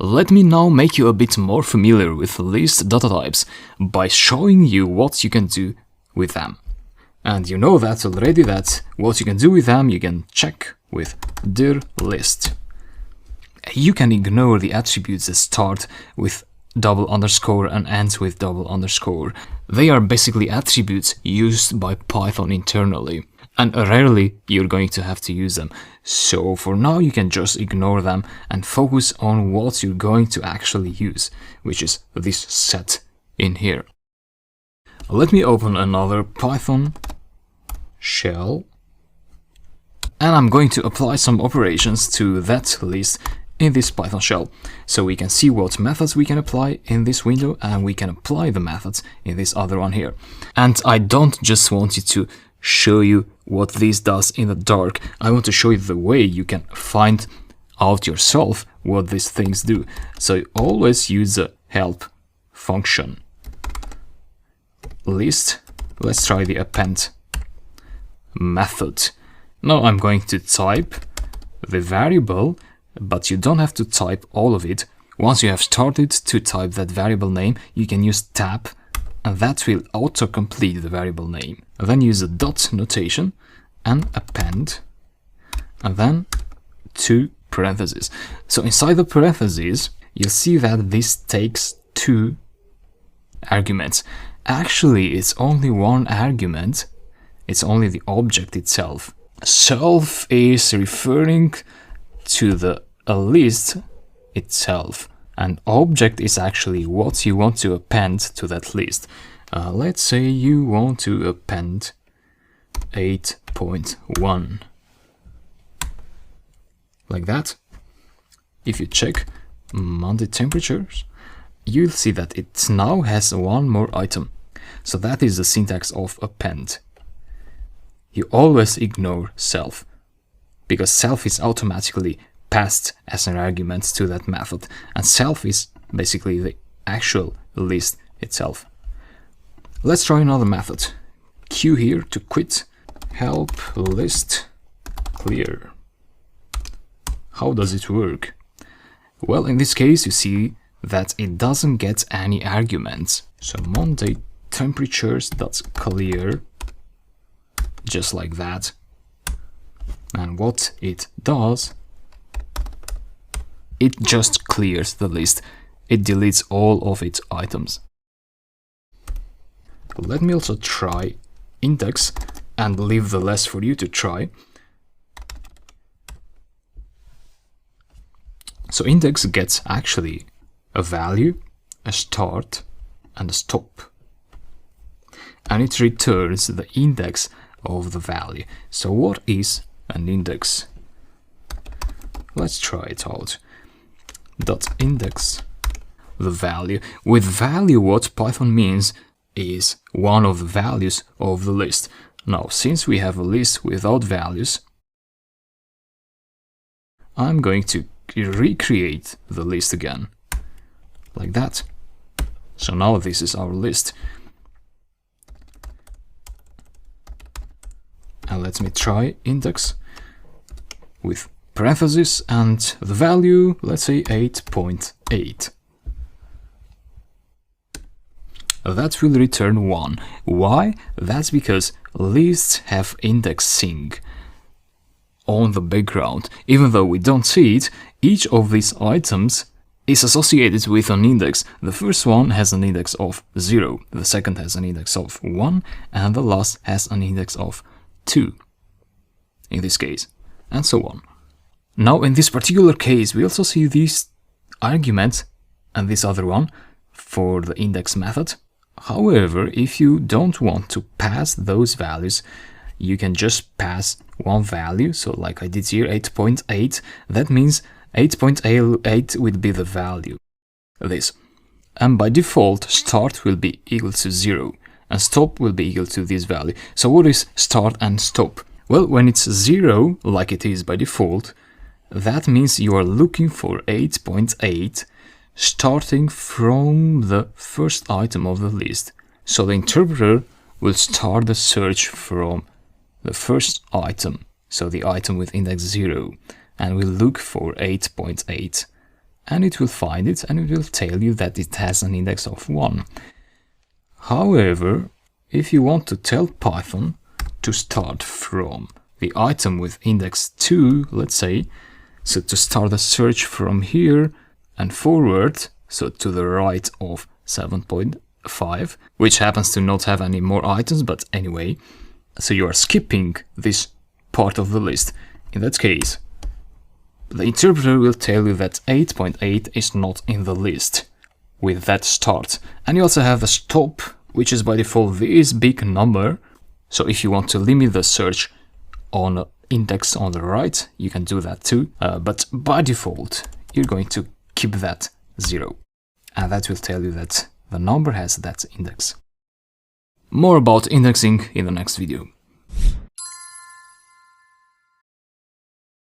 Let me now make you a bit more familiar with list data types by showing you what you can do with them. And you know that already, that what you can do with them you can check with dir list. You can ignore the attributes that start with double underscore and ends with double underscore. They are basically attributes used by Python internally, and rarely you're going to have to use them. So for now you can just ignore them and focus on what you're going to actually use, which is this set in here. Let me open another Python shell, and I'm going to apply some operations to that list in this Python shell, so we can see what methods we can apply in this window, and we can apply the methods in this other one here. And I don't just want you to show you what this does in the dark, I want to show you the way you can find out yourself what these things do. So always use the help function. List, let's try the append method. Now I'm going to type the variable, but you don't have to type all of it. Once you have started to type that variable name, you can use tab, and that will autocomplete the variable name. And then use the dot notation and append, and then two parentheses. So inside the parentheses, you'll see that this takes two arguments. Actually, it's only one argument. It's only the object itself. Self is referring to the list itself, and object is actually what you want to append to that list. Let's say you want to append 8.1 like that. If you check Monday temperatures, you'll see that it now has one more item. So that is the syntax of append. You always ignore self, because self is automatically passed as an argument to that method, and self is basically the actual list itself. Let's try another method. Q here to quit. Help list clear. How does it work? Well, in this case you see that it doesn't get any arguments. So Monday temperatures.clear, just like that. And what it does, it just clears the list. It deletes all of its items. Let me also try index and leave the rest for you to try. So index gets actually a value, a start, and a stop. And it returns the index of the value. So what is an index? Let's try it out. Dot index the value. With value, what Python means is one of the values of the list. Now, since we have a list without values, I'm going to recreate the list again, like that. So now this is our list. And let me try index with parentheses and the value, let's say 8.8. That will return 1. Why? That's because lists have indexing on the background. Even though we don't see it, each of these items is associated with an index. The first one has an index of 0, the second has an index of 1, and the last has an index of 2, in this case, and so on. Now, in this particular case, we also see this argument and this other one for the index method. However, if you don't want to pass those values, you can just pass one value. So like I did here, 8.8, that means 8.8 will be the value, this. And by default, start will be equal to 0, and stop will be equal to this value. So what is start and stop? Well, when it's 0, like it is by default, that means you are looking for 8.8 starting from the first item of the list. So the interpreter will start the search from the first item, so the item with index 0, and will look for 8.8. and it will find it and it will tell you that it has an index of 1. However, if you want to tell Python to start from the item with index 2, let's say, so to start a search from here and forward, so to the right of 7.5, which happens to not have any more items, but anyway, so you are skipping this part of the list. In that case, the interpreter will tell you that 8.8 is not in the list with that start. And you also have the stop, which is by default this big number. So if you want to limit the search on index on the right, you can do that too. But by default, you're going to keep that 0. And that will tell you that the number has that index. More about indexing in the next video.